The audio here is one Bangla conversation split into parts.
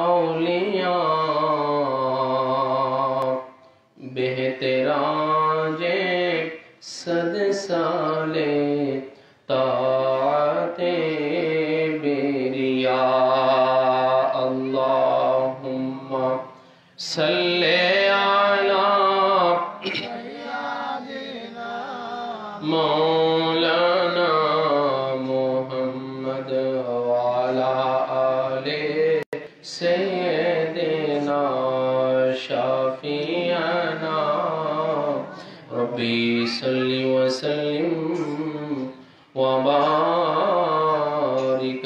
औलिया बेहतराजे सद साले ताते बेरिया अल्लाहुम्मा सल्ले अला मौलाना मुहम्मद वाला आले सय्यदना शाफियाना रब्बी सल्लि व सल्लिम व बारिक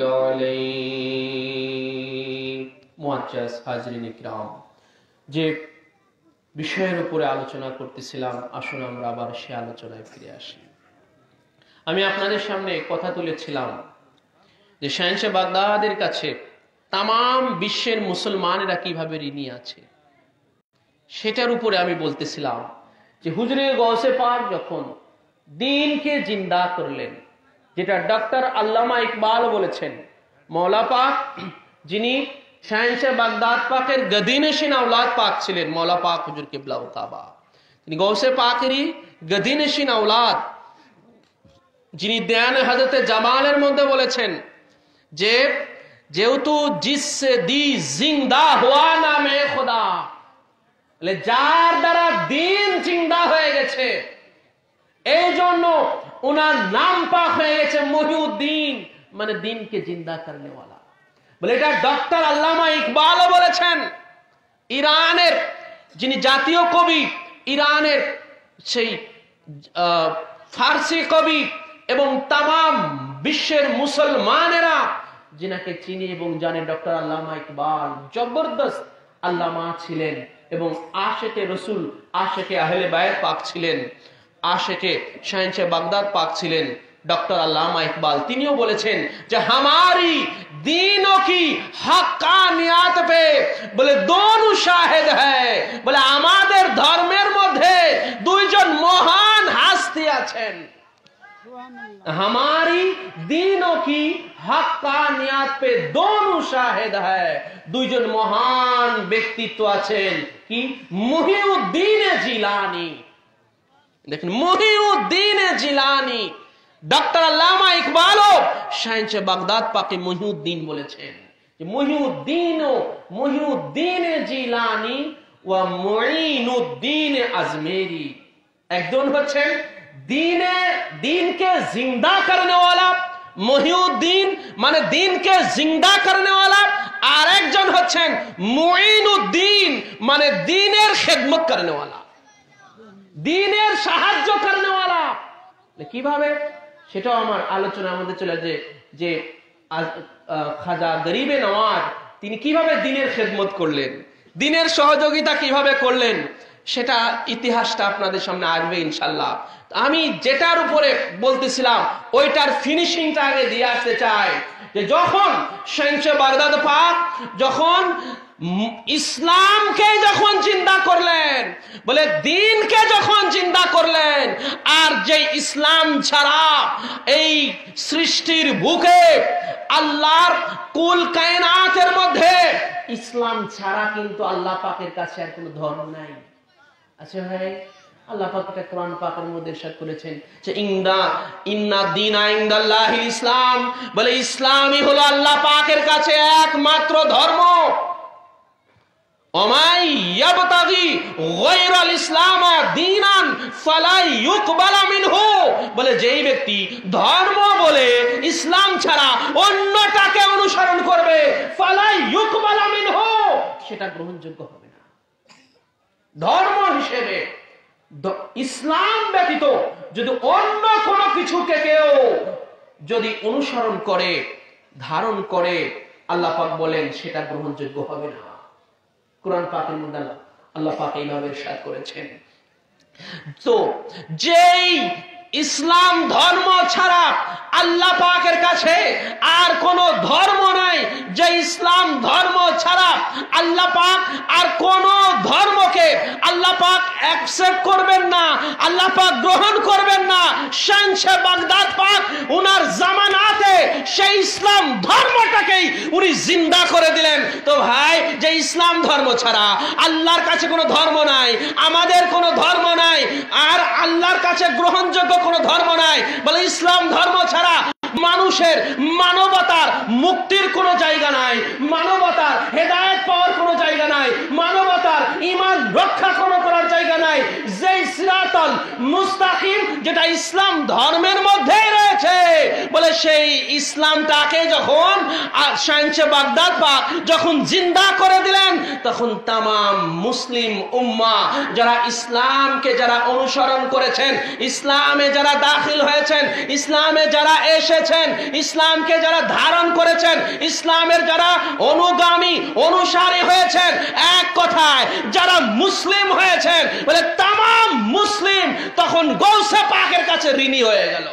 अलैहि। मुअज्जज़ हाज़रीन इकराम, যে বিষয়ের উপরে আলোচনা করতেছিলাম, আসুন আমরা আবার সে আলোচনায় ফিরে আসি। আমি আপনাদের সামনে কথা তুলেছিলাম যে শাহেনশাহ বাগদাদের কাছে তামাম বিশ্বের মুসলমানেরা কিভাবে ঋণী আছে, সেটার উপরে আমি বলতেছিলাম যে হুজুরে গৌসে পাক যখন দ্বীনকে জিন্দা করলেন, যেটা ডক্টর আল্লামা ইকবাল বলেছেন, মৌলা পাক যিনি শাহেনশাহ বাগদাদ পাকের গদিনশিন আওলাদ পাক ছিলেন, মৌলা পাক হুজুর কিবলা ও কাবা, তিনি গৌসে পাকেরই গদিনশিন আওলাদ, যিনি দেয়ান হযরতে জামালের মধ্যে বলেছেন যে যেহেতু জিসসে দি জিন্দা হুয়া নামে খোদা, যার দ্বারা দ্বীন জিন্দা হয়ে গেছে, এই জন্য ওনার নাম পাক হয়ে গেছে মহিউদ্দিন, মানে দ্বীনকে জিন্দা করনে ওয়ালা। বলে এটা ডক্টর আল্লামা ইকবালও বলেছেন। ইরানের যিনি জাতীয় কবি, ইরানের সেই ফার্সি কবি এবং তামাম বিশ্বের মুসলমানেরা যিনাকে চিনি এবং জানে, ডক্টর আল্লামা ইকবাল জবরদস্ত আল্লামা ছিলেন এবং আশেকে রসুল, আশেকে আহলে বায়ত পাক ছিলেন, আশেকে শাহেনশাহ বাগদাদ পাক ছিলেন। डॉक्टर अल्लामा इकबाल तिनियो बोलेছেন যে हमारी दीनों की हक्कानियत पे बोले दोनों शाहिद है, बोले আমাদের ধর্মের মধ্যে দুইজন মহান হাস্তি আছেন। हमारी दीनों की हक्कानियत पे दोनों शाहिद है, দুইজন মহান ব্যক্তিত্ব আছেন। কি? মুহিউদ্দিন জিলানী। দেখেন মুহিউদ্দিন জিলানী, ডক্টর আল্লামা ইকবালও শাহেনশাহ বাগদাদ পাকে মুহিউদ্দিন বলেছেন যে মুহিউদ্দিন জিলানী ওয়া মুঈনুদ্দিন আজমেরি, একজন হচ্ছেন দ্বীনকে জিন্দা করনে ওয়ালা, মুহিউদ্দিন মানে দ্বীনকে জিন্দা করনে ওয়ালা, আর একজন হচ্ছেন মুঈনুদ্দিন মানে দ্বীনের খেদমত করনে ওয়ালা, দ্বীনের সাহায্য করনে ওয়ালা। কিভাবে সেটাও আমার আলোচনার মধ্যে চলে যায় যে খাজা গরিবে নওয়াজ তিনি কিভাবে দ্বীনের খেদমত করলেন, দ্বীনের সহযোগিতা কিভাবে করলেন, সেটা ইতিহাসটা আপনাদের সামনে আসবে ইনশাআল্লাহ। আমি যেটার উপরে বলতেছিলাম ওইটার ফিনিশিংটা আগে দিয়ে আসতে চাই যে যখন শাহেনশাহ বাগদাদ পাক যখন ইসলামকে যখন জিন্দা করলেন, বলে দ্বীনকে যখন জিন্দা করলেন, আর যে ইসলাম ছাড়া এই সৃষ্টির বুকে আল্লাহর কুল কায়নাতের মধ্যে ইসলাম ছাড়া কিন্তু আল্লাহ পাকের কাছে আর কোনো ধর্ম নাই। আচ্ছা ভাই, আল্লাহ পাক এটা কোরআন পাকের মধ্যে ইরশাদ করেছেন যে ইন্না দীনা ইনদাল্লাহিল ইসলাম, বলে ইসলামই হলো আল্লাহ পাকের কাছে একমাত্র ধর্ম। ওমাই ইয়াবতাগি গায়রাল ইসলাম দীনান ফালা ইউকবাল মিনহু, বলে যেই ব্যক্তি ধর্ম বলে ইসলাম ছাড়া অন্যটাকে অনুসরণ করবে, ফালা ইউকবাল মিনহু, সেটা গ্রহণযোগ্য হবে না। ধর্ম হিসেবে ইসলাম ব্যতীত যদি অন্য কোনো কিছুকে কেউ যদি অনুসরণ করে, ধারণ করে, আল্লাহ পাক বলেন সেটা গ্রহণযোগ্য হবে না। কুরআন পাকের মধ্যে আল্লাহ পাক এইভাবে ইরশাদ করেছেন। তো যেই ইসলাম ধর্ম ছাড়া আল্লাহ পাকের কাছে আর কোনো ধর্ম নাই, যে ইসলাম ধর্ম ছাড়া আল্লাহ পাক আর কোন ধর্মকে আল্লাহ পাক অ্যাকসেপ্ট করবেন না, আল্লাহ পাক গ্রহণ করবেন না। শাহেনশাহ বাগদাদ পাক উনার জামানাতে সেই ইসলাম ধর্মটাকেই উনি জিন্দা করে দিলেন। তো ভাই, যে ইসলাম ধর্ম ছাড়া আল্লাহর কাছে কোনো ধর্ম নাই, আমাদের কোনো ধর্ম নাই, আর আল্লাহর কাছে গ্রহণযোগ্য কোনো ধর্ম নাই, বলে ইসলাম ধর্ম ছাড়া মানুষের মানবতার মুক্তির কোনো জায়গা নাই, মানবতার হেদায়েত পাওয়ার কোনো জায়গা নাই, মানবতার ঈমান রক্ষা করার জায়গা নাই। যে সিরাতাল মুস্তাকিম যেটা ইসলাম ধর্মের মধ্যেই রয়েছে, বলে সেই ইসলামটাকে যখন শাহেনশাহ বাগদাদ পাক যখন জিন্দা করে দিলেন, তখন তামাম মুসলিম উম্মাহ যারা ইসলামকে যারা অনুসরণ করেছেন, ইসলামে যারা দাখিল হয়েছেন, ইসলামে যারা এসেছেন, ইসলামকে যারা ধারণ করেছেন, ইসলামের যারা অনুগামী অনুসারী হয়েছেন, এক কথায় যারা মুসলিম হয়েছেন, বলে তামাম মুসলিম তখন গৌসে পাকের কাছে ঋণী হয়ে গেল।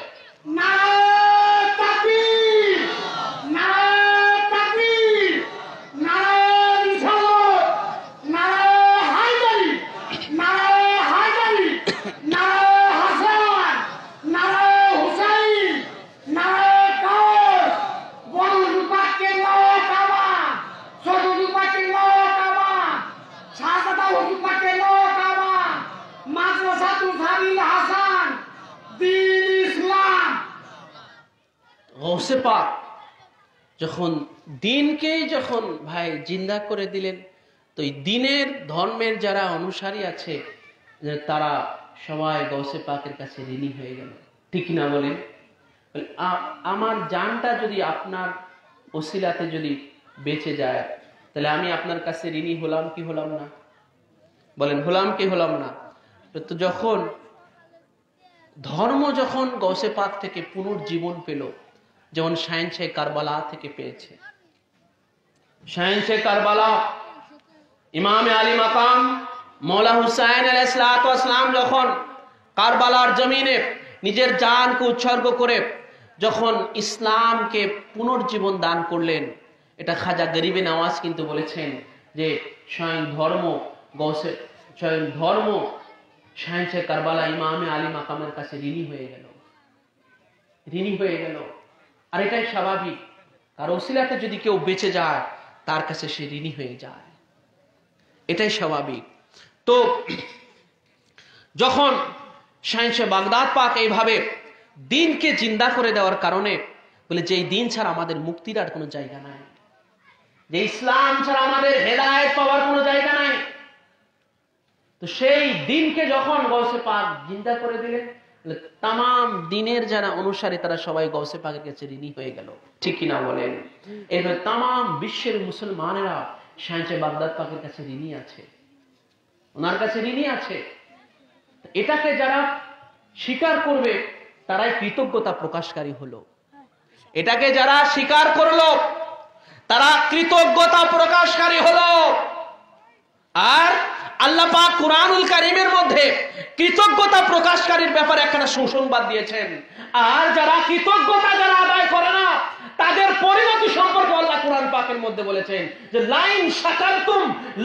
গৌসে পাক যখন দিনকে যখন ভাই জিন্দা করে দিলেন, তো এই দিনের ধর্মের যারা অনুসারী আছে তারা সবাই গৌসে পাকের কাছে ঋণী হয়ে গেল। ঠিক না বলেন? আমার জানটা যদি আপনার ওসিলাতে যদি বেঁচে যায়, তাহলে আমি আপনার কাছে ঋণী হলাম কি হলাম না? বলেন, হলাম কি হলাম না? তো যখন ধর্ম যখন গৌসে পাক থেকে পুনর্জীবন পেল, যেমন শাহেনশাহ কারবালা থেকে পেয়েছে। শাহেনশাহ কারবালা ইমামে আলী মাকাম মৌলা হুসাইন আলাইহিসসালাতু ওয়াসসালাম যখন কারবালার জমিনে নিজের জানকে উৎসর্গ করে যখন ইসলামকে পুনর্জীবন দান করলেন, এটা খাজা গরিবে নওয়াজ কিন্তু বলেছেন যে স্বয়ং ধর্ম শাহেনশাহ কারবালা ইমামে আলী মাকামের কাছে ঋণী হয়ে গেল। আর এটাই স্বাভাবিক, আর ওসিলাতে যদি কেউ বেঁচে যায় তার কাছে সে ঋণী হয়ে যায়, এটাই স্বাভাবিক। তো যখন শাহেনশাহ বাগদাদ পাক এইভাবে দিনকে জিন্দা করে দেওয়ার কারণে, বলে যে দিন ছাড়া আমাদের মুক্তির আর কোনো জায়গা নাই, যে ইসলাম ছাড়া আমাদের হেদায়েত পাওয়ার কোনো জায়গা নাই, তো সেই দিনকে যখন গৌসে পাক জিন্দা করে দিলেন, তামাম দিনের যারা অনুসারী তারা সবাই গৌসে পাকের কাছে ঋণী হয়ে গেল। ঠিক কিনা বলেন? এবার তামাম বিশ্বের মুসলমানেরা শাহেনশাহ বাগদাদ পাকের কাছে ঋণী আছে, ওনার কাছে ঋণী আছে। এটাকে যারা স্বীকার করবে তারাই কৃতজ্ঞতা প্রকাশকারী হলো। এটাকে যারা স্বীকার করলো তারা কৃতজ্ঞতা প্রকাশকারী হলো। আর আল্লাহ পাক কুরআনুল কারীমের মধ্যে কৃতজ্ঞতা প্রকাশকারীর ব্যাপারে একটা সুসংবাদ দিয়েছেন। আর যারা কৃতজ্ঞতা যারা আদায় করে না, তাদের পরিণতি সম্পর্কে আল্লাহ কুরআন পাকের মধ্যে বলেছেন যে লাইন শাকারতুম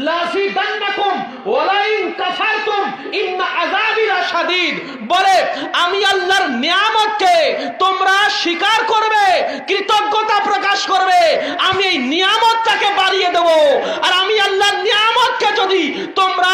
লাযিদান্নাকুম ওয়া লাইন কাফারতুম ইন্না আযাবি লাশাদীদ। বলে আমি আল্লাহর নিয়ামতকে তোমরা স্বীকার করবে, কৃতজ্ঞতা প্রকাশ করবে, আমি এই নিয়ামতটাকে বাড়িয়ে দেব। আর আমি আল্লাহর নিয়ামতকে যদি তোমরা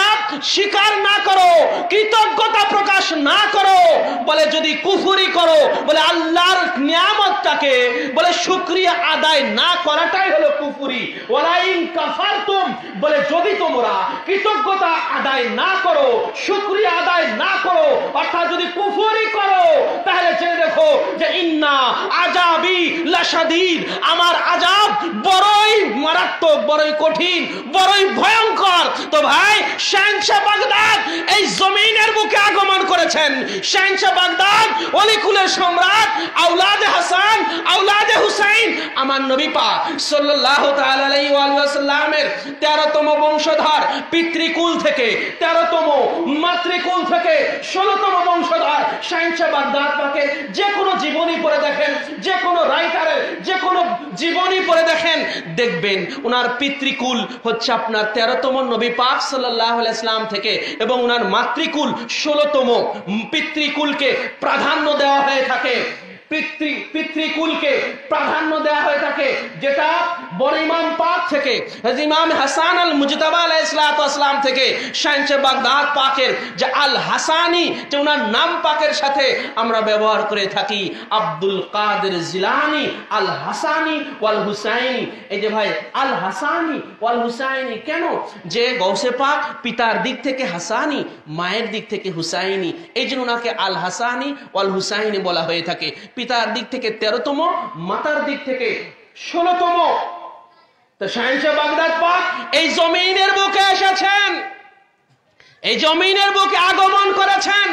স্বীকার না করো, কৃতজ্ঞতা প্রকাশ না করো, বলে যদি কুফরি করো, বলে আল্লাহর নিয়ামতটাকে বলে শুকরিয়া আদায় না করাটাই হলো কুফরি। ওয়ালাইন কাফারতুম, বলে যদি তোমরা কৃতজ্ঞতা আদায় না করো, শুকরিয়া আদায় না করো, অর্থাৎ যদি কুফরি করো, তাহলে জেনে দেখো যে ইন্না আযাবি লাশাদীদ, আমার আযাব বড়ই মারাত্মক, বড়ই কঠিন, বড়ই ভয়ঙ্কর। তো ভাই, শাহেনশাহ বাগদাদ এই জমিনের বুকে আগমন করেছেন। শাহেনশাহ বাগদাদ ওলিকুলের সম্রাট, আওলাদে হাসান, আওলাদে হুসাইন, আমার নবী পাক সাল্লাল্লাহু তাআলা আলাইহি ওয়া সাল্লামের 13তম বংশধর, পিতৃকুল থেকে 13তম, মাতৃকুল থেকে 16তম বংশধর শাহেনশাহ বাগদাদ পাকে যে কোনো জীবনী পড়ে দেখেন, যে কোনো রাইটারের যে কোনো জীবনী পড়ে দেখেন, দেখবেন উনার পিতৃকুল হচ্ছে আপনার 13তম নবী পাক সাল্লাল্লাহু আলাইহি সাল্লাম থেকে, এবং উনার মাতৃকুল 16তম। পিতৃকুলকে প্রাধান্য দেওয়া হয়ে থাকে, পিতৃকুলকে প্রাধান্য দেওয়া হয়ে থাকে, যেটা বড় ইমাম পাক থেকে, ইমাম হাসান আল মুজতাবা আলাইহিস সালাম থেকে, শাইখে বাগদাদ পাকের যে আল হাসানি, যে ওনার নাম পাকের সাথে আমরা ব্যবহার করে থাকি, আব্দুল কাদের জিলানী আল হাসানি ওয়াল হুসাইনি। এই যে ভাই আল হাসানি ওয়াল হুসাইনি কেন? যে গৌসে পাক পিতার দিক থেকে হাসানি, মায়ের দিক থেকে হুসাইনি, এই জন্য ওনাকে আল হাসানি ওয়াল হুসাইনি বলা হয়ে থাকে। পিতার দিক থেকে 13তম, মাতার দিক থেকে 16তম। তো শাইখে বাগদাদ পাক এই জমিনের বুকে এসেছেন, এই জমিনের বুকে আগমন করেছেন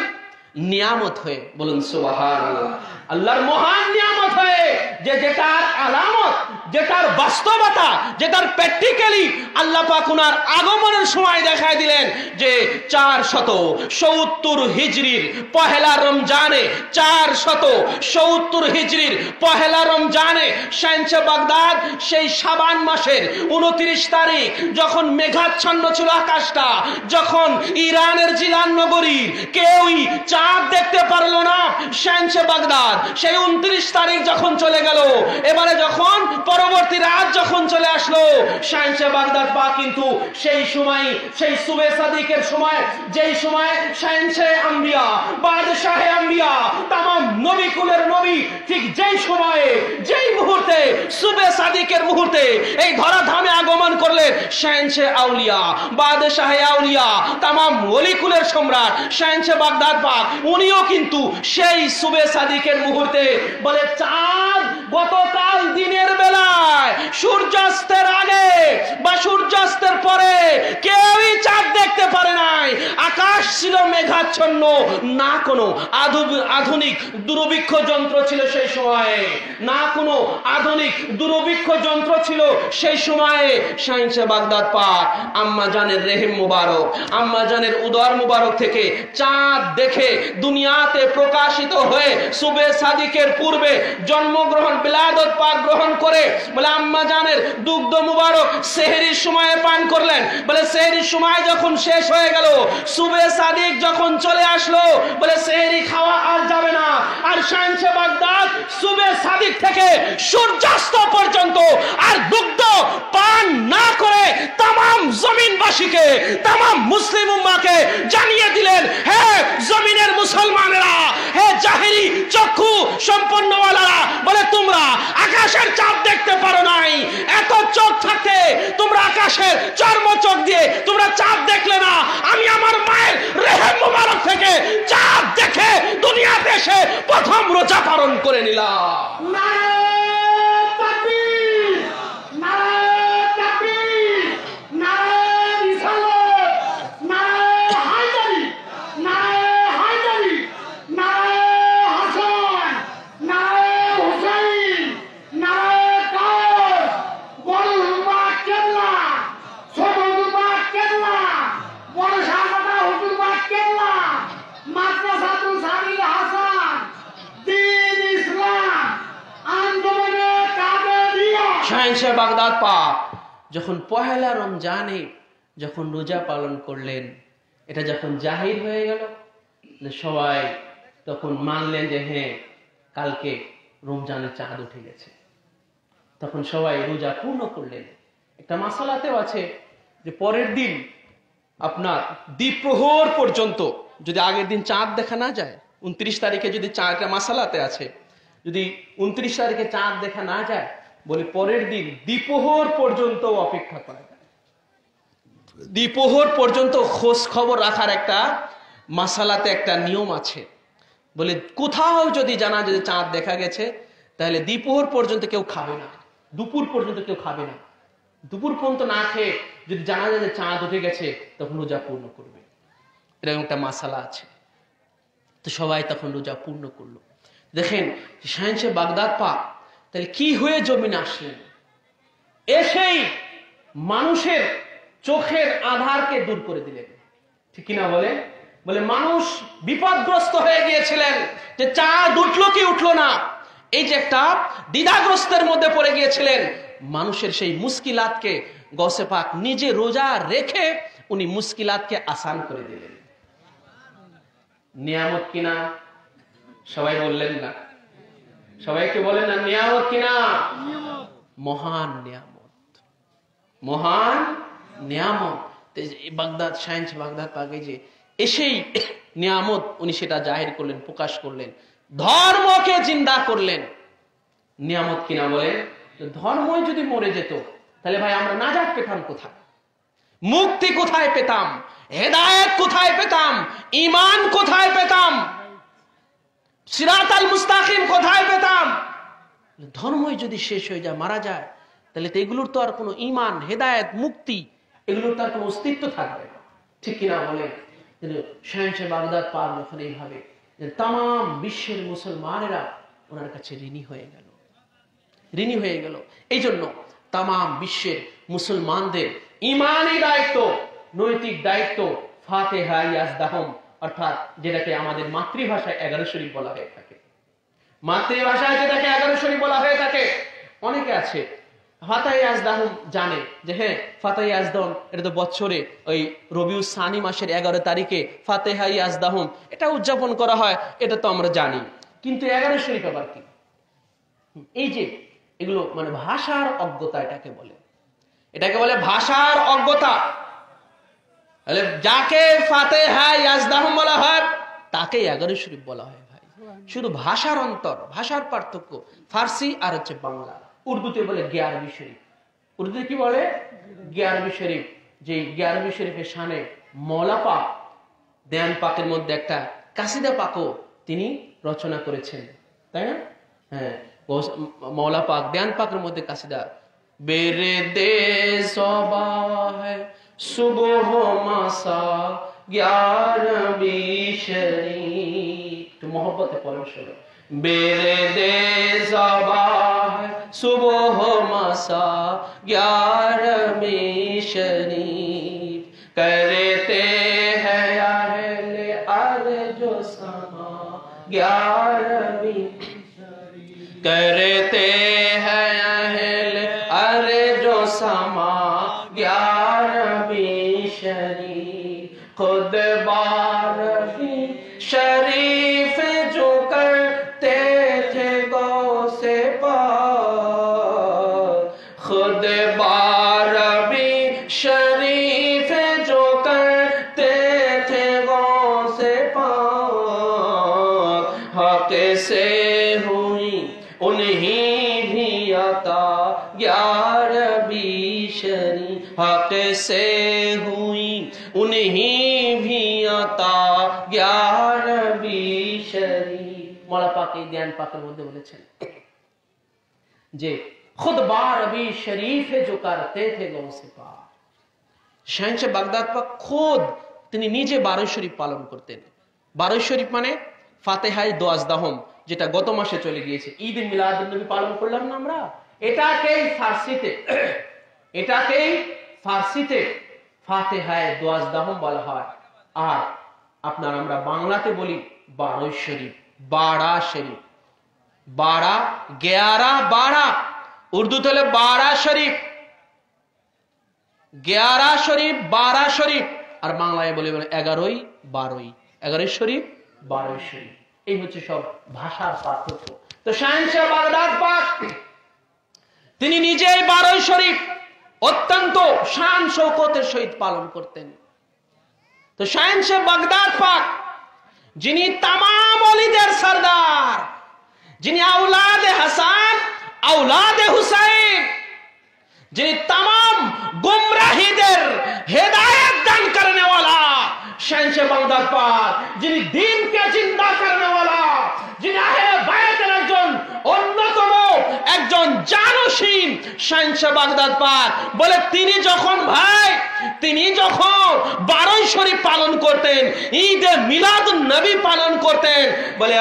নিয়ামত হয়ে। বলুন সুবহানাল্লাহ। আল্লাহর মহান নিয়ামত হয়ে, যে যেটার আলামত, যেটার বাস্তবতা, যেটার প্র্যাকটিক্যালি আল্লাহ পাক ওনার আগমনের সময় দেখায় দিলেন যে 470 হিজরির পহেলা রমজানে, 470 হিজরির পহেলা রমজানে শাইখে বাগদাদ সেই শাবান মাসের 29 তারিখ, যখন মেঘাচ্ছন্ন ছিল আকাশটা, যখন ইরানের জিলান নগরীর কেউই চাঁদ দেখতে পারলো না, শাইখে বাগদাদ সেই 29 তারিখ যখন চলে গেল, এবারে যখন পরবর্তী রাত যখন চলে আসলো, শাইখে বাগদাদ পাক কিন্তু সেই সময়, সেই সুবে সাদিকের সময়, যেই সময় শাইখে আম্বিয়া, বাদশাহে আম্বিয়া, तमाम নবী কুলের নবী, ঠিক যেই সময়ে, যেই মুহূর্তে, সুবে সাদিকের মুহূর্তে এই ধরাধামে আগমন করলেন শাইখে আউলিয়া, বাদশাহে আউলিয়া, तमाम ওলি কুলের সম্রাট শাইখে বাগদাদ পাক, উনিও কিন্তু সেই সুবে সাদিকের মুহূর্তে বলে চাঁদ গতকাল দিনের বেলায় সূর্যাস্তের আগে বা সূর্যাস্তের পরে কেউই চাঁদ দেখতে পারে নাই। আকাশ ছিল মেঘাচ্ছন্ন, না কোনো আধুনিক দূরবীক্ষ যন্ত্র ছিল সেই সময়ে, না কোনো আধুনিক দূরবীক্ষ যন্ত্র ছিল সেই সময়ে। শাইখে বাগদাদ পাক আম্মা জানের রেহেম মুবারক, আম্মা জানের উদর মুবারক থেকে চাঁদ দেখে দুনিয়াতে প্রকাশিত হয়ে সুবে সাদিকের পূর্বে জন্মগ্রহণ, বিলাদত পাক গ্রহণ করে, বলে আম্মা জানের দুগ্ধ মুবারক সেহরির সময়ে পান করলেন। বলে সেহরির সময় যখন শেষ হয়ে গেল, সুবে সাদিক যখন চলে আসলো, বলে সেহরি খাওয়া আর যাবে না। আর শাইখে বাগদাদ সুবে সাদিক থেকে সূর্যাস্ত পর্যন্ত আর দুগ্ধ পান না করে तमाम জমিনবাসীকে, तमाम মুসলিম উম্মাহকে জানিয়ে দিলেন, হে জমিনের মুসলমানেরা, হে জাহেরি চক্ষু সম্পন্নওয়ালারা, বলে তোমরা আকাশের চাঁদ দেখতে পারো নাই, এত চোখ থাকতে তোমরা আকাশের চর্ম চোখ দিয়ে তোমরা চাঁদ দেখলে না, আমি আমার মায়ের রেহেম মুবারক থেকে চাঁদ দেখে দুনিয়াতে এসে প্রথম রোজা পালন করে নিলাম। শাইখে বাগদাদ পাক যখন পহেলা রমজানে যখন রোজা পালন করলেন, এটা যখন জাহির হয়ে গেল, সবাই তখন মানলেন যে হ্যাঁ কালকে রমজানের চাঁদ উঠে গেছে। তখন সবাই রোজা পূর্ণ করলেন। একটা মাসালাতেও আছে যে পরের দিন আপনার দ্বিপ্রহর পর্যন্ত যদি আগের দিন চাঁদ দেখা না যায়, 29 তারিখে যদি চাঁদটা মাসালাতে আছে, যদি 29 তারিখে চাঁদ দেখা না যায়, বলে পরের দিন দ্বিপ্রহর পর্যন্ত অপেক্ষা করা যায়। দ্বিপ্রহর পর্যন্ত খোঁজ খবর রাখার একটা মাসালাতে একটা নিয়ম আছে। বলে কোথাও যদি জানা যদি চাঁদ দেখা গেছে, তাহলে দ্বিপ্রহর পর্যন্ত কেউ খাবে না, দুপুর পর্যন্ত কেউ খাবে না। দুপুর পর্যন্ত না খেয়ে যদি জানা যায় যে চাঁদ উঠে গেছে, তখন রোজা পূর্ণ করবে। এরকম একটা মাসালা আছে। তো সবাই তখন রোজা পূর্ণ করলো। দেখেন শাইখে বাগদাদ পাক তাহলে কি হয়ে জমিনে আসলেন, এসেই মানুষের চোখের আধারকে দূর করে দিলেন। ঠিক কিনা বলে? বলে মানুষ বিপদগ্রস্ত হয়ে গিয়েছিলেন যে চাঁদ উঠলো কি উঠলো না, এই যে একটা দ্বিধাগ্রস্তের মধ্যে পড়ে গিয়েছিলেন। মানুষের সেই মুশকিলাতকে গৌসে পাক নিজে রোজা রেখে উনি মুশকিলাতকে আসান করে দিলেন। নিয়ামত কিনা? সবাই বললেন না? সবাইকে বলেন না নিয়ামত কিনা? মহান নিয়ামত, মহান নিয়ামত। বাগদাদ শাহেন বাগদাদ পাকে যে এসেই নিয়ামত উনি সেটা জাহির করলেন, প্রকাশ করলেন, ধর্মকে জিন্দা করলেন। নিয়ামত কিনা বলেন? ধর্মই যদি মরে যেত তাহলে ভাই আমরা নাজাত পেতাম কোথায়? মুক্তি কোথায় পেতাম? হেদায়েত কোথায় পেতাম? ঈমান কোথায় পেতাম? সিরাতাল মুস্তাকিম কোথায় পেতাম? ধর্মই যদি শেষ হয়ে যায়, মারা যায়, তাহলে তো এগুলোর তো আর কোনো ঈমান, হেদায়েত, মুক্তি এগুলোর তো আর কোনো অস্তিত্ব থাকবে না। ঠিক কিনা বলেন? শাহেনশাহ বাগদাদ পাক যখন এইভাবে তাম বিশ্বের মুসলমানেরা ওনার কাছে ঋণী হয়ে গেল, ঋণী হয়ে গেল। এই জন্য তাম বিশ্বের মুসলমানদের ঈমানি দায়িত্ব, নৈতিক দায়িত্ব ফাতিহা ইয়াজদাহুম, অর্থাৎ যেটাকে আমাদের মাতৃভাষায় 11 শরীফ বলা হয়ে থাকে। মাতৃভাষায় যেটাকে 11 শরীফ বলা হয়ে থাকে, অনেকে আছে ফাতিহা ইয়াজদাহুম জানে যে হ্যাঁ ফাতিহা ইয়াজদাহুম এটা তো বছরে ওই রবিউল সানি মাসের 11 তারিখে ফাতিহা ইয়াজদাহুম এটা উদযাপন করা হয়, এটা তো আমরা জানি। কিন্তু 11 শরীফ আবার কি? এই যে এগুলো মানে ভাষার অজ্ঞতা, এটাকে বলে, এটাকে বলে ভাষার অজ্ঞতা। যাকে ফাতিহা ইয়াজদাহুম বলা হয় তাকে 11 শরীফ বলা হয় ভাই। শুধু ভাষার অন্তর, ভাষার পার্থক্য। ফার্সি আর হচ্ছে বাংলা। উর্দুতে বলে 11 শরীফ। উর্দুতে কি বলে? 11 শরীফ। যে 11 শরীফের শানে মওলা পাক দেয়ান পাকের মধ্যে একটা কাসিদা পাকও তিনি রচনা করেছেন, তাই না? হ্যাঁ, মওলা পাক দেয়ান পাকের মধ্যে কাসিদা বেরে দে সবাহ সুবহ মাসা 11 শরীফ। তো মোহব্বতে পড়ো শুনো। বেরে দে সবাহ সুবহ মাসা 11 শরীফ করতে हैं अहले अर्ज समा 11 करते हैं अहले अर्ज समा 11 शरीफ खुद 12 शरीफ जो करते थे गौसे पाक खुद 12 शरीफ जो करते थे गौसे पाक हक से हुई उन्हीं भी अता 11 शरीफ हक से हुई उन्हीं भी अता 11 शरीफ। मौला पाक ध्यान पाकेर मধ্যে বলেছেন যে खुद 12 शरीफ जो करते थे गौसे पाक। শাহেনশাহ বাগদাদ পাক খুদ তিনি নিজে 12 শরীফ পালন করতেন। 12 শরীফ মানে ফাতিহা ইয়াজদাহুম, যেটা গত মাসে চলে গিয়েছে। ঈদ মিলাদুন নবী পালন করলাম না আমরা, এটাকেই ফার্সিতে ফাতিহা ইয়াজদাহুম বলা হয়। আর আপনার আমরা বাংলাতে বলি 12 শরীফ, 12 শরীফ, 12 11 12। উর্দুতে হলে 12 শরীফ, 11 শরীফ, 12 শরীফ। আর বাংলায় বলে 11 12, 11 শরীফ 12 শরীফ। এই হচ্ছে সব ভাষার পার্থক্য। তো শাহেনশাহ বাগদাদ পাক তিনি নিজেই 12 শরীফ অত্যন্ত শান শৌকতের সহিত পালন করতেন। তো শাহেনশাহ বাগদাদ পাক যিনি तमाम ওলিদের সরদার, যিনি আওলাদে হাসান আওলাদে হুসাইন, যিনি तमाम गुमराहीদের হেদায়েত দান करने वाला শাহেনশাহ বাগদাদ পাক, যিনি দ্বীনকে জিন্দা करने वाला, যিনি আহলে বায়াতের অন্যতম একজন জানশীন শাহেনশাহ বাগদাদ পাক বলে তিনি যখন 12 শরীফ পালন করতেন, ঈদে মিলাদুন নবী পালন করতেন, বলে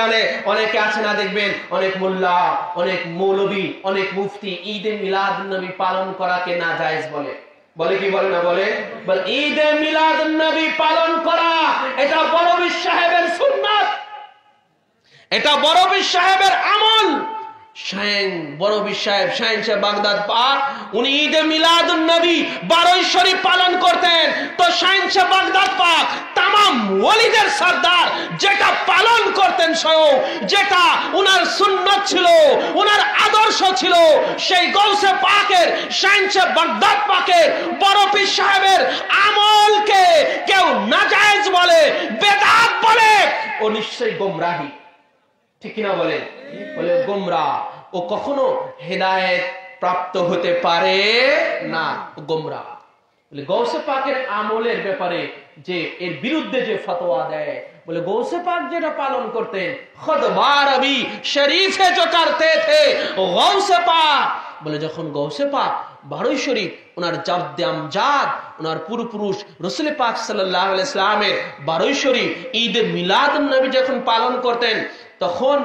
অনেকে আছে না দেখবেন, অনেক মোল্লা, অনেক মৌলভী, অনেক মুফতি ঈদে মিলাদুন নবী পালন করাকে নাজায়েজ বলে। বলে কি বলে না? বলে ঈদে মিলাদুন নবী পালন করা এটা বড়বীর সাহেবের সুন্নাত, এটা বড়বীর সাহেবের আমল। শাইন বড়বী সাহেব শাইন সাহেব বাগদাদ পাক উনি ঈদে মিলাদুন নবী 12 শরীফ পালন করতেন। তো শাইন সাহেব বাগদাদ পাক तमाम ওলিদের সরদার যেটা পালন করতেন স্বয়ং, যেটা উনার সুন্নাত ছিল, উনার আদর্শ ছিল, সেই গৌসে পাকের শাইন সাহেব বাগদাদ পাকের বড় পীর সাহেবের আমলকে কেউ নাজায়েজ বলে, বেদাত বলে, ও নিশ্চয়ই গোমরাহি। ঠিক কিনা বলেন? বলে গোমরাহ, ও কখনো হেদায়েত প্রাপ্ত হতে পারে না, গোমরাহ। বলে গৌসে পাকের আমলের ব্যাপারে যে এর বিরুদ্ধে যে ফতোয়া দেয়, বলে গৌসে পাক যেটা পালন করতেন, খুদ বারবি শরীফে जो करते थे গৌসে পাক, বলে যখন গৌসে পাক 12 শরীফ ওনার জাদ্দে আমজাদ ওনার পূর্বপুরুষ রাসূল পাক সাল্লাল্লাহু আলাইহি সাল্লামের 12 শরীফ ঈদ মিলাদুন নবী যখন পালন করতেন, তখন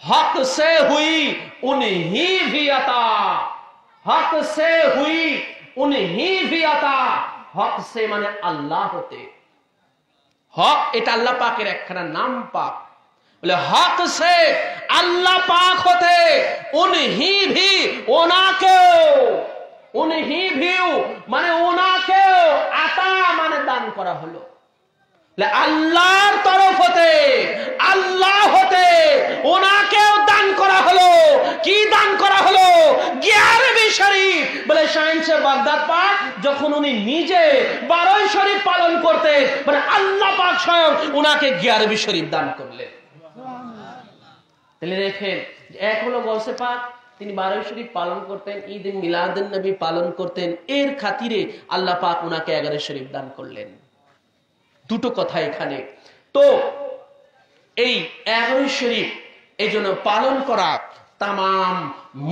হক সে হুই উনহি ভি আতা, হক সে হুই উনহি ভি আতা। হক সে মানে আল্লাহ হতে, হক এটা আল্লাহ পাকের একখানা নাম পাক। বলে হক সে আল্লাহ পাক হতে উনহি ভি ওনাকেও, উনহি ভিউ মানে ওনাকেও, আতা মানে দান করা হলো। আল্লাহর তরফ হতে, আল্লাহ হতে ওনাকেও দান করা হলো। কি দান করা হলো? 11 শরীফ। বলে শাইন সাহেব বাগদাদ পাক যখন উনি নিজে 12 শরীফ পালন করতেন, মানে আল্লাহ পাক স্বয়ং ওনাকে 11 শরীফ দান করলেন। তাহলে দেখেন, এক হলো গৌসে পাক, তিনি 12 শরীফ পালন করতেন, ঈদ মিলাদুন নবী পালন করতেন, এর খাতিরে আল্লাহ পাক ওনাকে 11 শরীফ দান করলেন। দুটো কথা এখানে। তো এই 11 শরীফ এই জন্য পালন করা তামাম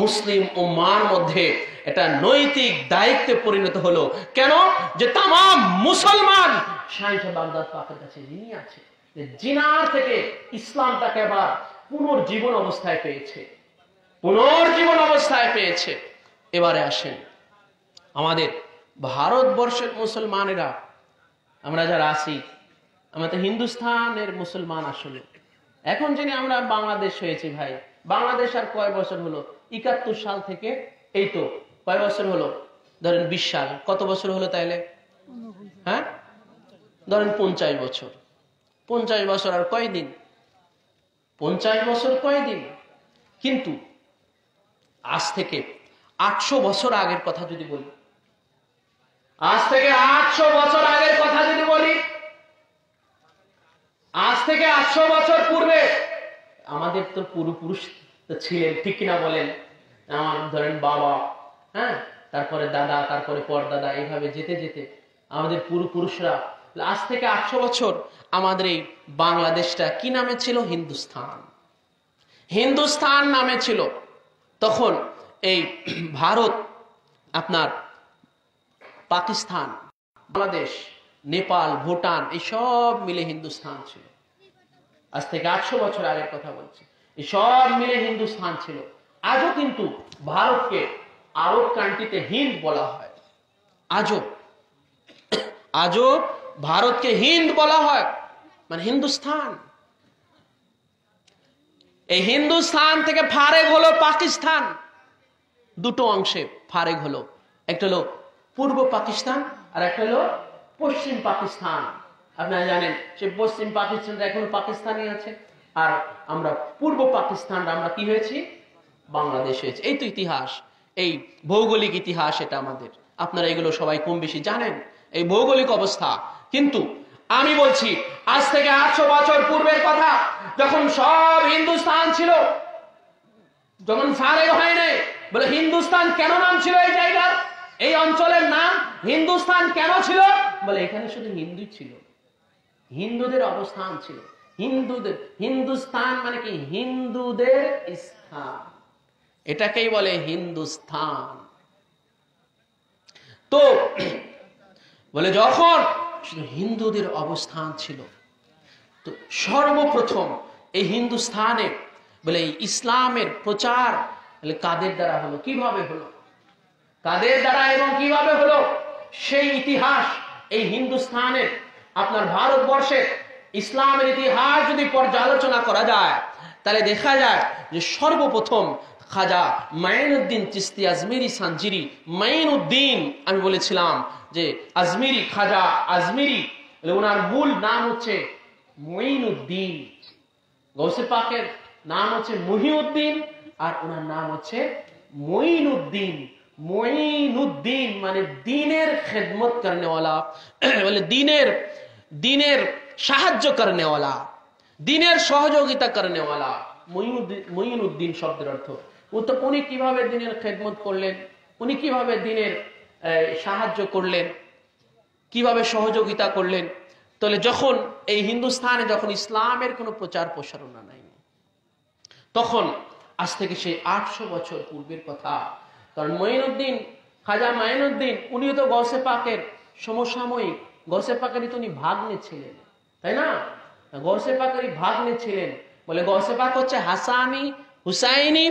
মুসলিম উম্মার মধ্যে এটা নৈতিক দায়িত্বে পরিণত হলো। কেন? যে তামাম মুসলমান শাইন সাহেব বাগদাদ পাকের কাছে ঋণী আছে, যে জিনার থেকে ইসলামটাকে আবার পুনর্জীবন অবস্থায় পেয়েছে, পুনর্জীবন অবস্থায় পেয়েছে। এবারে আসেন, আমাদের ভারতবর্ষের মুসলমানেরা আমরা যারা আছি, আমরা তো হিন্দুস্তানের মুসলমান। আসলে এখন যিনি আমরা বাংলাদেশ হয়েছি ভাই, বাংলাদেশ আর কয় বছর হলো? 71 সাল থেকে, এই তো কয় বছর হলো? ধরেন 20 সাল, কত বছর হলো তাইলে? হ্যাঁ, ধরেন 50 বছর। 50 বছর আর কয়দিন? 50 বছর কয়দিন? কিন্তু আজ থেকে 800 বছর আগের কথা যদি বলি, আজ থেকে 800 বছর আগের কথা যদি বলি, আজ থেকে 800 বছর পূর্বে আমাদের তো পূর্বপুরুষ ছিলেন, ঠিক কিনা বলেন? আমার ধরেন বাবা, হ্যাঁ, তারপরে দাদা, তারপরে পরদাদা, এইভাবে যেতে যেতে আমাদের পূর্বপুরুষরা, আজ থেকে 800 বছর আমাদের এই বাংলাদেশটা কি নামে ছিল? হিন্দুস্তান। হিন্দুস্তান নামে ছিল। তখন এই ভারত, আপনার পাকিস্তান, বাংলাদেশ, নেপাল, ভুটান, এই সব মিলে হিন্দুস্তান ছিল। আজ থেকে 800 বছর আগের কথা বলছি, এই সব মিলে হিন্দুস্তান ছিল। আজও কিন্তু ভারতকে আরব কান্ট্রিতে হিন্দ বলা হয়। আজও ভারতকে হিন্দ বলা হয়, মানে হিন্দুস্তান। এই হিন্দুস্তান থেকে ফারেক হলো পাকিস্তান। দুটো অংশে ফারেক হলো, একটা হলো পূর্ব পাকিস্তান আর একটা হলো পশ্চিম পাকিস্তান। আপনারা জানেন সে পশ্চিম পাকিস্তানটা এখনো পাকিস্তানই আছে, আর আমরা পূর্ব পাকিস্তান আমরা কি হয়েছি? বাংলাদেশ হয়েছে। এই তো ইতিহাস, এই ভৌগোলিক ইতিহাস এটা আমাদের। আপনারা এগুলো সবাই কম বেশি জানেন, এই ভৌগোলিক অবস্থা। কিন্তু আমি বলছি আজ থেকে 800 বছর পূর্বের কথা, যখন সব হিন্দুস্তান ছিল, যখন ফারেক হয় নাই। বলে হিন্দুস্তান কেন নাম ছিল এই জায়গার, এই অঞ্চলের নাম হিন্দুস্তান কেন ছিল? বলে এখানে শুধু হিন্দুই ছিল, হিন্দুদের অবস্থান ছিল। হিন্দুদের, হিন্দুস্তান মানে কি? হিন্দুদের স্থান, এটাকেই বলে হিন্দুস্তান। তো বলে যখন শুধু হিন্দুদের অবস্থান ছিল, তো সর্বপ্রথম এই হিন্দুস্তানে বলে ইসলামের প্রচার বলে কাদের দ্বারা হলো, কিভাবে হলো, কাদের দ্বারা এবং কিভাবে হলো, সেই ইতিহাস এই হিন্দুস্তানের, আপনার ভারতবর্ষের ইসলামের ইতিহাস যদি পর্যালোচনা করা যায়, তাহলে দেখা যায় যে সর্বপ্রথম খাজা মাইনুদ্দিন চিশতি আজমিরি সানজিরি, মাইনুদ্দিন আমি বলেছিলাম যে আজমিরি, খাজা আজমিরি, ওনার মূল নাম হচ্ছে মঈনুদ্দিন। গৌসে পাকের নাম হচ্ছে মহিউদ্দিন আর ওনার নাম হচ্ছে মঈনুদ্দিন। মঈনুদ্দিন মানে দিনের খেদমত করনেওয়ালা, বলে দিনের সাহায্য করনেওয়ালা, দিনের সহযোগিতা করনেওয়ালা। মঈনুদ্দিন শব্দের অর্থ উনি কিভাবে দিনের খেদমত করলেন, উনি কিভাবে দিনের সাহায্য করলেন, কিভাবে সহযোগিতা করলেন। তাহলে যখন এই হিন্দুস্তানে যখন ইসলামের কোনো প্রচার প্রসারণা নাই, তখন আজ থেকে সেই 800 বছর পূর্বের কথা। কারণ মঈনুদ্দিন, খাজা মাইনুদ্দিন উনিও তো গৌসে পাকের সমসাময়িক, গৌসে পাকেরই তো উনি ভাগ্নে ছিলেন, তাই না? গৌসে পাকেরই ভাগ্নে ছিলেন। বলে গৌসে পাক হচ্ছে হাসানি হুসাইনি,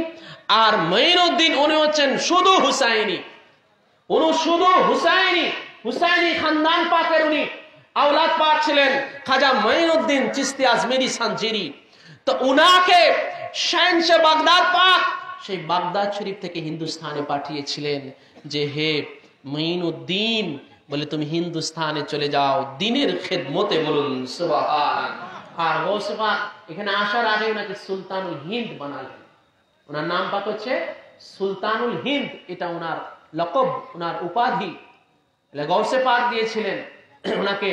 আর মঈনুদ্দিন উনি হচ্ছেন শুধু হুসাইনি। উনি শুধু হুসাইনি, হুসাইনি খানদান পাকের উনি আওলাদ পাক ছিলেন, খাজা মঈনুদ্দিন চিশতি আজমিরি সানজিরি। তো উনাকে শাহনশাহ বাগদাদ পাক সেই বাগদাদ শরীফ থেকে হিন্দুস্তানে পাঠিয়েছিলেন যে হে মঈনুদ্দিন, বলে তুমি হিন্দুস্তানে চলে যাও দিনের খেদমতে, বলুন সুবহান। আর গৌসে পাক এখানে আসার আগে ওনাকে সুলতানুল হিন্দ বানালেন। ওনার নাম পাক হচ্ছে সুলতানুল হিন্দ, এটা ওনার লকব, ওনার উপাধি। গৌসে পাক দিয়েছিলেন ওনাকে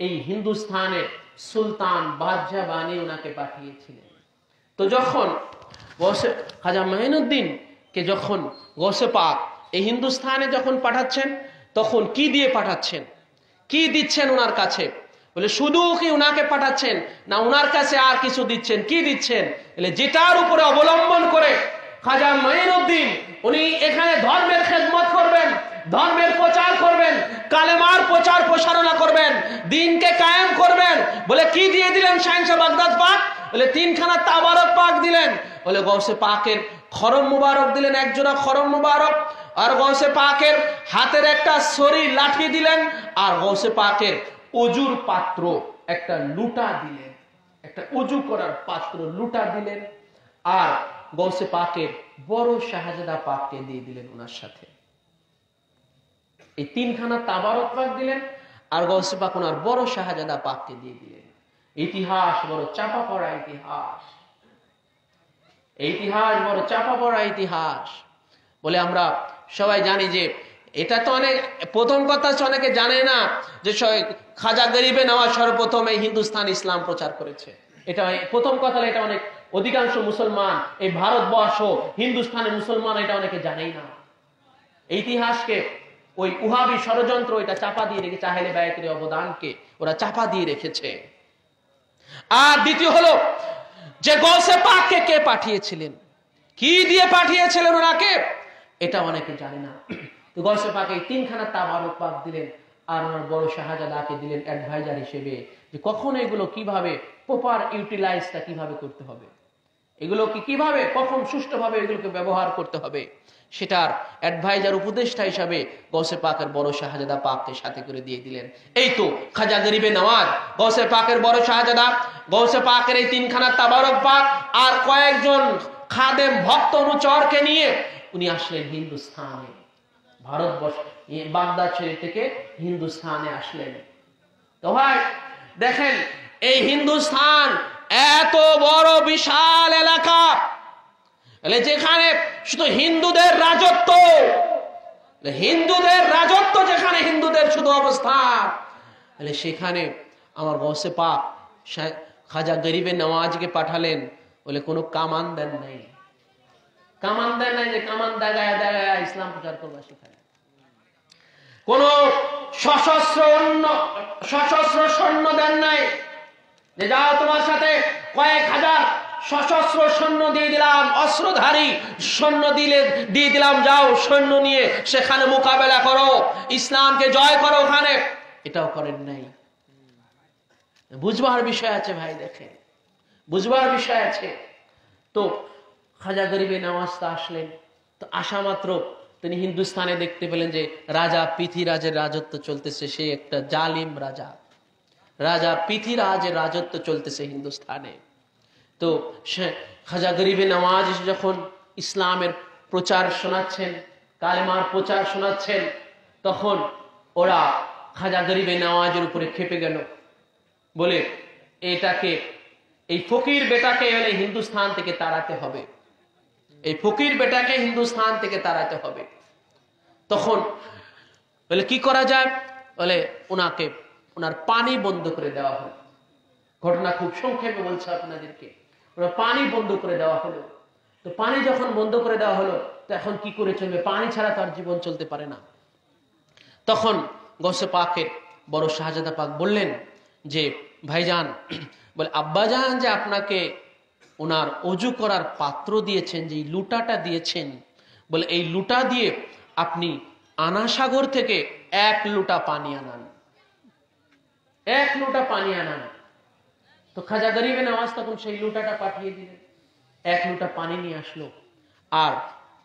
এই হিন্দুস্তানের সুলতান বাদশাহ বানিয়ে ওনাকে পাঠিয়েছিলেন। তো যখন খাজা মাইনুদ্দিন কে যখন গৌসে পাক এই হিন্দুস্তানে যখন পাঠাচ্ছেন, তখন কি দিয়ে পাঠাচ্ছেন, কি দিচ্ছেন ওনার কাছে? বলে শুধু কি উনাকে পাঠাচ্ছেন না, উনার কাছে আর কিছু দিচ্ছেন। কি দিচ্ছেন? বলে যেটার উপরে অবলম্বন করে খাজা মাইনুদ্দিন উনি এখানে ধর্মের খেদমত করবেন, ধর্মের প্রচার করবেন, কালেমার প্রচার প্রসারণা করবেন, দিনকে কায়েম করবেন। বলে কি দিয়ে দিলেন শাহনশাহ বাগদাদ পাক? বলে 3খানা তাবারক পাক দিলেন। বলে গৌসে পাকের খরম মুবারক দিলেন, একজোড়া খরম মুবারক, আর গৌসে পাকের হাতের একটা ছড়ি লাঠি দিলেন, আর গৌসে পাকের অজুর পাত্র একটা লুটা দিলেন, একটা উজু করার পাত্র লুটা দিলেন। আর গৌসে পাকের বড় শাহজাদা পাককে দিয়ে দিলেন ওনার সাথে। এই 3খানা তাবারক পাক দিলেন, আর গৌসে পাক ওনার বড় শাহজাদা পাককে দিয়ে দিলেন। ইতিহাস বড় চাপা পড়া ইতিহাস, ইতিহাস বড় চাপা পড়া ইতিহাস। বলে আমরা সবাই জানি যে এটা তো অনেক, প্রথম কথা হচ্ছে অনেকে জানে না যে খাজা গরিবে নওয়াজ সর্বপ্রথম এই হিন্দুস্তান ইসলাম প্রচার করেছে। এটা প্রথম কথা, এটা অনেক অধিকাংশ মুসলমান এই ভারতবর্ষ হিন্দুস্তানের মুসলমান এটা অনেকে জানেই না। ইতিহাসকে ওই উহাবি ষড়যন্ত্র এটা চাপা দিয়ে রেখেছে, আহলে বায়তের অবদানকে ওরা চাপা দিয়ে রেখেছে। আর দ্বিতীয় হলো যে গৌসে পাককে কে পাঠিয়েছিলেন, কি দিয়ে পাঠিয়েছিলেন ওনাকে, এটা অনেকে জানে না। তো গৌসে পাক এই 3খানা তাবারক পাক দিলেন, আর ওনার বড় শাহজাদাকে দিলেন অ্যাডভাইজার হিসেবে, যে কখন এগুলো কিভাবে প্রপার ইউটিলাইজটা কিভাবে করতে হবে, এগুলোকে কিভাবে কখন সুষ্ঠুভাবে এগুলোকে ব্যবহার করতে হবে, সেটার অ্যাডভাইজার উপদেষ্টা হিসাবে গৌসে পাকের বড় শাহজাদা পাককে সাথে করে দিয়ে দিলেন। এই তো খাজা গরিবে নওয়াজ, গৌসে পাকের বড় শাহজাদা, গৌসে পাকের এই 3খানা তাবারক পাক আর কয়েকজন খাদেম ভক্ত অনুচরকে নিয়ে উনি আসলেন হিন্দুস্তানে, ভারতবর্ষ বাগদাদ শরীফ থেকে হিন্দুস্তানে আসলেন। তো ভাই দেখেন এই হিন্দুস্তান এত বড় বিশাল এলাকা, যেখানে শুধু হিন্দুদের রাজত্ব, হিন্দুদের রাজত্ব, যেখানে হিন্দুদের শুধু অবস্থান, সেখানে আমার গৌসে পাক খাজা গরিবে নওয়াজকে পাঠালেন। বলে কোনো কামান দেন নাই, কামান দেন নাই যে কামান দাগায় দাগায় ইসলাম প্রচার করবা সেখানে। কোন সশস্ত্র সৈন্য দেন নাই যে যাও তোমার সাথে কয়েক হাজার সশস্ত্র সৈন্য দিয়ে দিলাম, অস্ত্রধারী সৈন্য দিয়ে দিলাম, যাও সৈন্য নিয়ে সেখানে মোকাবেলা করো, ইসলামকে জয় করো ওখানে। এটাও করেন নাই। বুঝবার বিষয় আছে ভাই, দেখেন বুঝবার বিষয় আছে। তো খাজা গরিবে নওয়াজ আসলেন। তো আসা মাত্র তিনি হিন্দুস্তানে দেখতে পেলেন যে রাজা পৃথ্বীরাজের রাজত্ব চলতেছে, সে একটা জালিম রাজা, রাজা পৃথ্বীরাজের রাজত্ব চলতেছে হিন্দুস্তানে। তো খাজা গরিবে নওয়াজ যখন ইসলামের প্রচার শোনাচ্ছেন, কালেমার প্রচার শোনাচ্ছেন, তখন ওরা খাজা গরিবে নওয়াজের উপরে খেপে গেল, বলে এটাকে, এই ফকির বেটাকে বলে হিন্দুস্তান থেকে তাড়াতে হবে, এই ফকির বেটাকে হিন্দুস্তান থেকে তাড়াতে হবে। তখন বলে কি করা যায়, বলে ওনাকে ওনার পানি বন্ধ করে দেওয়া হলো। ঘটনা খুব সংক্ষেপে বলছে আপনাদেরকে। ওরা পানি বন্ধ করে দেওয়া হলো। তো পানি যখন বন্ধ করে দেওয়া হলো, তো এখন কি করে চলবে? পানি ছাড়া তার জীবন চলতে পারে না। তখন গৌসে পাকের বড় শাহজাদা পাক বললেন যে ভাইজান, বলে আব্বাজান যে আপনাকে ওনার অজু করার পাত্র দিয়েছেন, যে লুটাটা দিয়েছেন, বলে এই লুটা দিয়ে আপনি আনাসাগর থেকে 1 লুটা পানি আনান, 1 লুটা পানি আনান। তো খাজা গরিবে নওয়াজ তখন সেই লুটাটা পাঠিয়ে দিলেন, 1 লুটা পানি নিয়ে আসলো। আর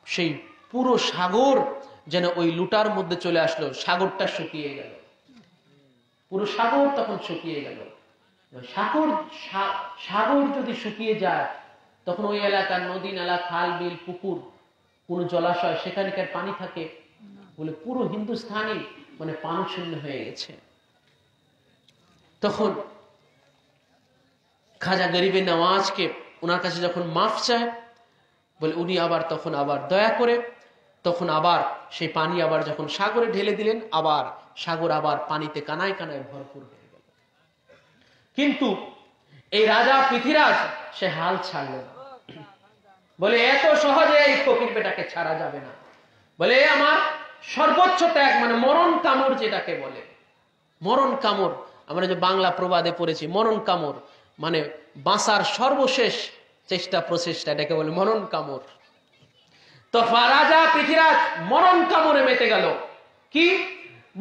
সেই পুরো সাগর যেন ওই লুটার মধ্যে চলে আসলো, সাগরটা শুকিয়ে গেল, পুরো সাগর তখন শুকিয়ে গেল। সাগর যদি শুকিয়ে যায়, তখন ওই এলাকার নদী নালা, খাল বিল, পুকুর, কোন জলাশয় সেখানকার পানি থাকে? বলে পুরো হিন্দুস্তানি মানে পানি শূন্য হয়ে গেছে। তখন খাজা গরিবে নওয়াজকে ওনার কাছে যখন মাফ চায়, বলে উনি আবার তখন আবার দয়া করে তখন আবার সেই পানি আবার যখন সাগরে ঢেলে দিলেন, আবার সাগর আবার পানিতে কানায় কানায় ভরপুর হয়ে গেল। কিন্তু এই রাজা পৃথ্বীরাজ সে হাল ছাড়ল না, বলে এত সহজে এই ফকির বেটাকে ছাড়া যাবে না। বলে আমার সর্বোচ্চ ত্যাগ, মানে মরণ কামড় যেটাকে বলে, মরণ কামড় আমরা যে বাংলা প্রবাদে পড়েছি, মরণ কামড় মানে বাঁচার সর্বশেষ চেষ্টা প্রচেষ্টা, এটাকে বলে মরণ কামড়। তো রাজা পৃথ্বীরাজ মরণ কামড়ে মেতে গেল। কি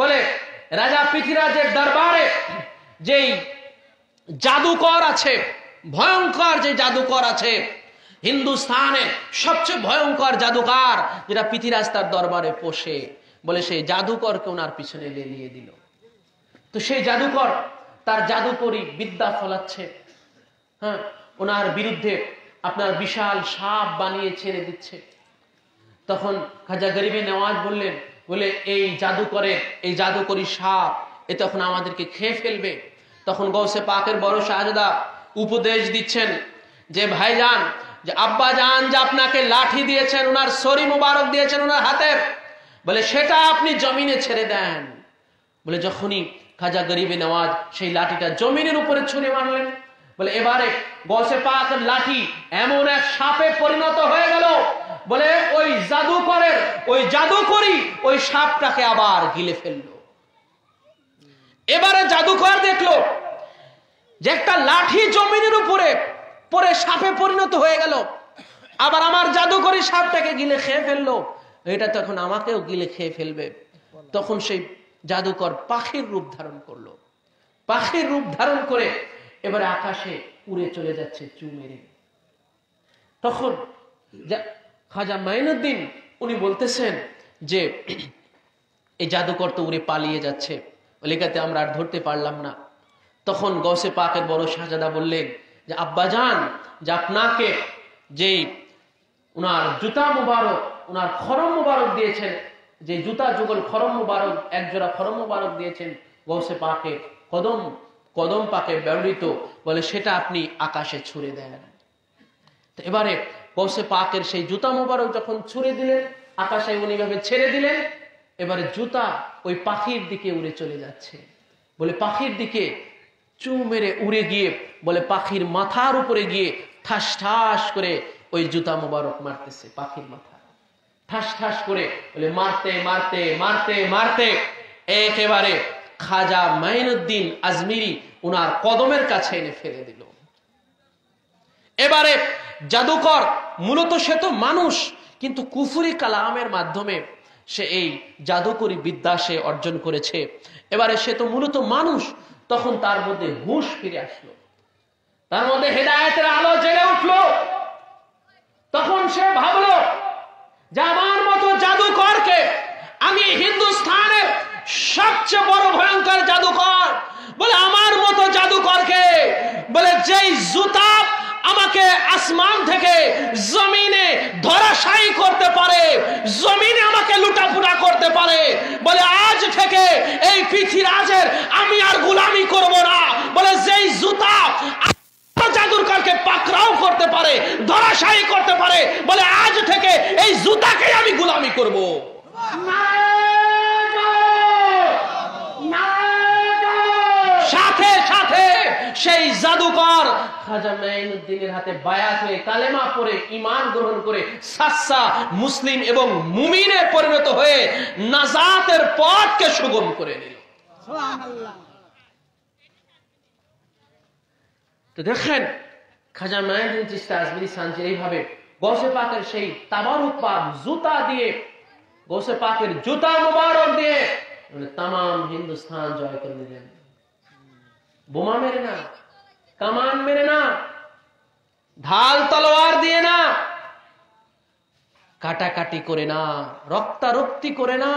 বলে, রাজা পৃথ্বীরাজের দরবারে যেই জাদুকর আছে, ভয়ঙ্কর যে জাদুকর আছে, হিন্দুস্তানের সবচেয়ে ভয়ঙ্কর জাদুকর যেটা পৃথ্বীরাজ তার দরবারে পোষে, বলে সেই জাদুকরকে ওনার পিছনে লেলিয়ে দিল। তো সেই জাদুকর তার জাদুকরি বিদ্যা ফলাচ্ছে, হ্যাঁ, ওনার বিরুদ্ধে আপনার বিশাল সাপ বানিয়ে ছেড়ে দিচ্ছে। তখন খাজা গরিবে নওয়াজ বললেন, বলে এই জাদুকরের, এই জাদুকরি সাপ এ তখন আমাদেরকে খেয়ে ফেলবে। তখন গৌসে পাকের বড় শাহজাদা উপদেশ দিচ্ছেন যে ভাইজান, যে আব্বাজান যে আপনাকে লাঠি দিয়েছেন, ওনার ছড়ি মোবারক দিয়েছেন ওনার হাতে, বলে সেটা আপনি জমিনে ছেড়ে দেন। বলে যখনই খাজা গরিবে নওয়াজ সেই লাঠিটা জমিনের উপরে ছুঁড়ে মারলেন, বলে এবারে গৌসে পাকের লাঠি এমন এক সাপে পরিণত হয়ে গেল, বলে ওই জাদুকরের ওই জাদুকরি ওই সাপটাকে আবার গিলে ফেললো। এবারে জাদুকর দেখলো যে একটা লাঠি জমিনের উপরে পরে সাপে পরিণত হয়ে গেল, আবার আমার জাদুকরি সাপটাকে গিলে খেয়ে ফেললো, এটা তখন আমাকেও গিলে খেয়ে ফেলবে। তখন সেই জাদুকর পাখির রূপ ধারণ করলো, পাখির রূপ ধারণ করে এবারে আকাশে উড়ে চলে যাচ্ছে চু মেরে। তখন খাজা মাইনুদ্দিন উনি বলতেছেন যে এই জাদুকর তো উড়ে পালিয়ে যাচ্ছে, লেখাতে আমরা আর ধরতে পারলাম না। তখন গৌসে পাকের বড় শাহজাদা বললেন যে আব্বাজান, যে আপনাকে যেই উনার জুতা মুবারক, উনার খরম মুবারক দিয়েছেন, যে জুতা যুগল খরম মুবারক, একজোড়া খরম মুবারক দিয়েছেন গৌসে পাকে, কদম পাকে ব্যবহৃত, বলে সেটা আপনি আকাশে ছুড়ে দেন। তো এবারে গৌসে পাকের সেই জুতা মুবারক যখন ছুড়ে দিলেন, আকাশে উনি ভাবে ছেড়ে দিলেন, এবারে জুতা ওই পাখির দিকে উড়ে চলে যাচ্ছে। বলে পাখির দিকে চু মেরে উড়ে গিয়ে, বলে পাখির মাথার উপরে গিয়ে ঠাস ঠাস করে ওই জুতা মুবারক মারতেছে পাখির মাথা, ঠাস ঠাস করে, বলে মারতে মারতে মারতে মারতে একেবারে খাজা মাইনুদ্দিন আজমিরি উনার কদমের কাছে এনে ফেলে দিল। এবারে জাদুকর মূলত সে তো মানুষ, কিন্তু কুফরি কালামের মাধ্যমে সে এই জাদুকরি বিদ্যা সে অর্জন করেছে। এবারে সে তো মূলত মানুষ, তখন তার মধ্যে হুঁশ ফিরে আসলো, তার মধ্যে হেদায়েতের আলো জেগে উঠলো। তখন সে ভাবলো যে আমার মতো জাদুকরকে আমি হিন্দুস্তানের সবচেয়ে বড় ভয়ঙ্কর জাদুকর, বলে আমার মতো জাদুকরকে, বলে যেই জুতা আমাকে আমাকে আসমান থেকে জমিনে ধরাশায়ী করতে পারে, জমিনে আমাকে লুটাপুটা করতে পারে, বলে আজ থেকে এই পৃথিবীরাজের আমি আর গোলামি করব না। বলে যেই জুতা জাদুরকারকে পাকড়াও করতে পারে, ধরাশায়ী করতে পারে, বলে আজ থেকে এই জুতাকে আমি গোলামি করব। সাথে সাথে সেই জাদুকর খাজা মাইনুদ্দিনের হাতে বায়াত হয়ে কালেমা পড়ে ঈমান গ্রহণ করে সাচ্চা মুসলিম এবং মুমিনে পরিণত হয়ে নাজাতের পথকে সুগম করে নিল। সুবহানাল্লাহ। তো দেখেন খাজা মাইনুদ্দিন চিশতি আজমিরি সানজির এইভাবে গৌসে পাকের সেই তাবারুক পাক জুতা দিয়ে, গৌসে পাকের জুতা মুবারক দিয়ে তামাম হিন্দুস্তান জয় করে নিলেন। বোমা মেরে না, কামান মেরে না, ঢাল তলোয়ার দিয়ে না, কাটাকাটি করে না, রক্তারক্তি করে না,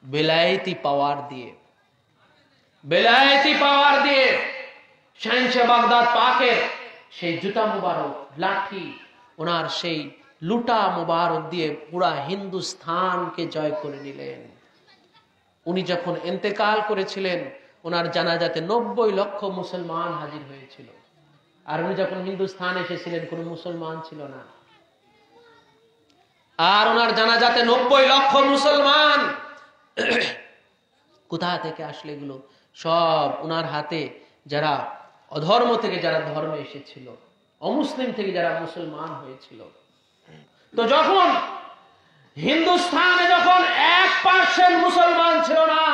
বেলায়েতি পাওয়ার দিয়ে, বেলায়েতি পাওয়ার দিয়ে শাহেনশাহ বাগদাদ পাকের সেই জুতা মুবারক, লাঠি, ওনার সেই লুটা মুবারক দিয়ে পুরা হিন্দুস্তানকে জয় করে নিলেন। উনি যখন ইন্তেকাল করেছিলেন ওনার জানাজাতে 90 লক্ষ মুসলমান হাজির হয়েছিল। আর উনি যখন হিন্দুস্তান এসেছিলেন কোনো মুসলমান ছিল না। আর ওনার জানাজাতে 90 লক্ষ মুসলমান। কোথা থেকে আসলে এগুলো? সব ওনার হাতে যারা অধর্ম থেকে যারা ধর্মে এসেছিল, অমুসলিম থেকে যারা মুসলমান হয়েছিল। তো যখন হিন্দুস্তানে যখন 1% মুসলমান ছিল না,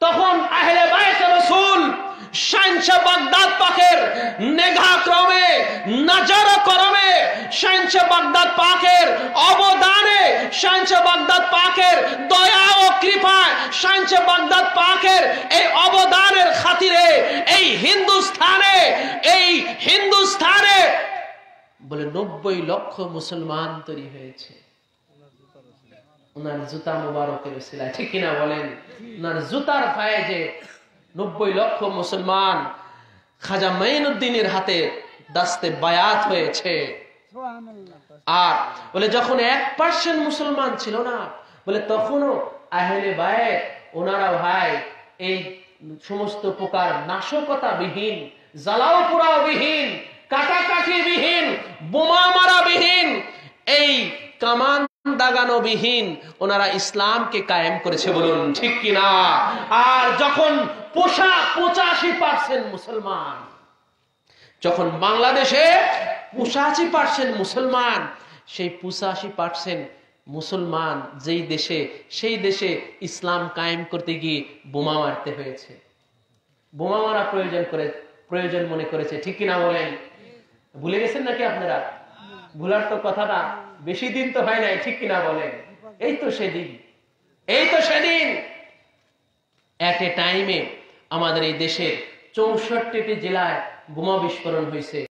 তখন আহলে বায়ত রাসূল শাহেনশাহ বাগদাদ পাকের নেঘা ক্রমে, নজর ক্রমে, শাহেনশাহ বাগদাদ পাকের অবদানে, শাহেনশাহ বাগদাদ পাকের দয়া ও কৃপায়, শাহেনশাহ বাগদাদ পাকের এই অবদানের খাতিরে এই হিন্দুস্তানে বলে 90 লক্ষ মুসলমান তৈরি হয়েছে ওনার জুতা মুবারকের উসিলায়। ঠিক কিনা বলেন? ওনার জুতার ফায়েজে 90 লক্ষ মুসলমান খাজা মাইনুদ্দিনের হাতে দাস্তে বায়াত হয়েছে। আর বলে যখন 1% মুসলমান ছিল না, বলে তখনও আহলে বায়ত ওনারা ভাই এই সমস্ত প্রকার নাশকতা বিহীন, জ্বালাও পোড়াও বিহীন, কাটাকাটি বিহীন, বোমা মারা বিহীন, এই কামান দাগানো বিহীন ওনারা ইসলামকে কায়েম করেছে। বলুন ঠিক কিনা? আর যখন 85% মুসলমান, যখন বাংলাদেশে 85% মুসলমান, সেই 85% মুসলমান যেই দেশে, সেই দেশে ইসলাম কায়েম করতে গিয়ে বোমা মারতে হয়েছে। বোমা মারা প্রয়োজন মনে করেছে। ঠিক কিনা বলেন? ভুলে গেছেন নাকি আপনারা? ভুলার তো কথাটা বেশি দিন তো হয় নাই। ঠিক কিনা বলেন? এই তো সেদিন এট এ টাইমে আমাদের এই দেশের 64টি জেলায় বোমা বিস্ফোরণ হয়েছে।